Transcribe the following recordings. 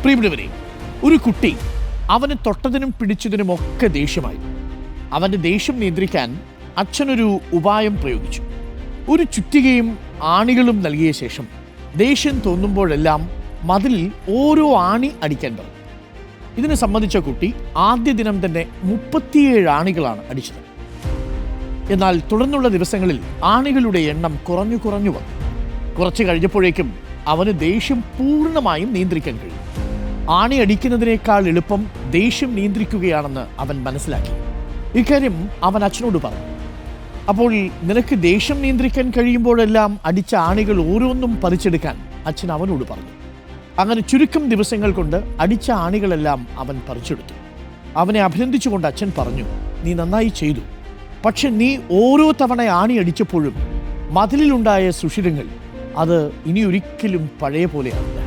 പ്രിയപ്പെട്ടവരെ, ഒരു കുട്ടി അവന് തൊട്ടതിനും പിടിച്ചതിനുമൊക്കെ ദേഷ്യമായി. അവൻ്റെ ദേഷ്യം നിയന്ത്രിക്കാൻ അച്ഛനൊരു ഉപായം പ്രയോഗിച്ചു. ഒരു ചുറ്റികയും ആണികളും നൽകിയ ശേഷം ദേഷ്യം തോന്നുമ്പോഴെല്ലാം മതിലിൽ ഓരോ ആണി അടിക്കാൻ പറഞ്ഞു. ഇതിനെ സംബന്ധിച്ച കുട്ടി ആദ്യ ദിനം തന്നെ 37 ആണികളാണ് അടിച്ചത്. എന്നാൽ തുടർന്നുള്ള ദിവസങ്ങളിൽ ആണികളുടെ എണ്ണം കുറഞ്ഞു വന്നു. കുറച്ച് കഴിഞ്ഞപ്പോഴേക്കും അവന് ദേഷ്യം പൂർണ്ണമായും നിയന്ത്രിക്കാൻ കഴിയും. ആണി അടിക്കുന്നതിനേക്കാൾ എളുപ്പം ദേഷ്യം നിയന്ത്രിക്കുകയാണെന്ന് അവൻ മനസ്സിലാക്കി. ഇക്കാര്യം അവൻ അച്ഛനോട് പറഞ്ഞു. അപ്പോൾ നിനക്ക് ദേഷ്യം നിയന്ത്രിക്കാൻ കഴിയുമ്പോഴെല്ലാം അടിച്ച ആണികൾ ഓരോന്നും പറിച്ചെടുക്കാൻ അച്ഛൻ അവനോട് പറഞ്ഞു. അങ്ങനെ ചുരുക്കം ദിവസങ്ങൾ കൊണ്ട് അടിച്ച ആണികളെല്ലാം അവൻ പറിച്ചെടുത്തു. അവനെ അഭിനന്ദിച്ചുകൊണ്ട് അച്ഛൻ പറഞ്ഞു, നീ നന്നായി ചെയ്തു. പക്ഷെ നീ ഓരോ തവണ ആണി അടിച്ചപ്പോഴും മതിലിലുണ്ടായ സുഷിരങ്ങൾ അത് ഇനി ഒരിക്കലും പഴയ പോലെയാവില്ല.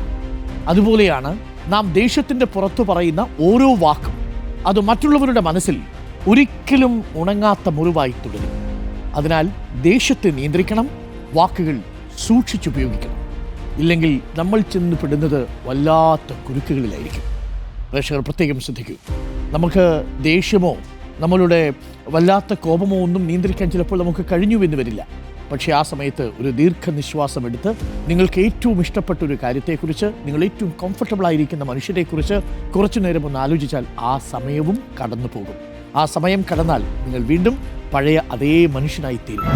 അതുപോലെയാണ് നാം ദേഷ്യത്തിൻ്റെ പുറത്തു പറയുന്ന ഓരോ വാക്കും. അത് മറ്റുള്ളവരുടെ മനസ്സിൽ ഒരിക്കലും ഉണങ്ങാത്ത മുറിവായി തുടരും. അതിനാൽ ദേഷ്യത്തെ നിയന്ത്രിക്കണം, വാക്കുകൾ സൂക്ഷിച്ചുപയോഗിക്കണം. ഇല്ലെങ്കിൽ നമ്മൾ ചെന്ന് പെടുന്നത് വല്ലാത്ത കുരുക്കുകളിലായിരിക്കും. പ്രേക്ഷകർ പ്രത്യേകം ശ്രദ്ധിക്കൂ. നമുക്ക് ദേഷ്യമോ നമ്മളുടെ വല്ലാത്ത കോപമോ ഒന്നും നിയന്ത്രിക്കാൻ ചിലപ്പോൾ നമുക്ക് കഴിഞ്ഞുവെന്ന് വരില്ല. പക്ഷേ ആ സമയത്ത് ഒരു ദീർഘനിശ്വാസം എടുത്ത് നിങ്ങൾക്ക് ഏറ്റവും ഇഷ്ടപ്പെട്ട ഒരു കാര്യത്തെക്കുറിച്ച്, നിങ്ങൾ ഏറ്റവും കംഫർട്ടബിൾ ആയിരിക്കുന്ന മനുഷ്യരെക്കുറിച്ച് കുറച്ചു നേരം ഒന്ന് ആലോചിച്ചാൽ ആ സമയവും കടന്നു പോകും. ആ സമയം കടന്നാൽ നിങ്ങൾ വീണ്ടും പഴയ അതേ മനുഷ്യനായി തീരും.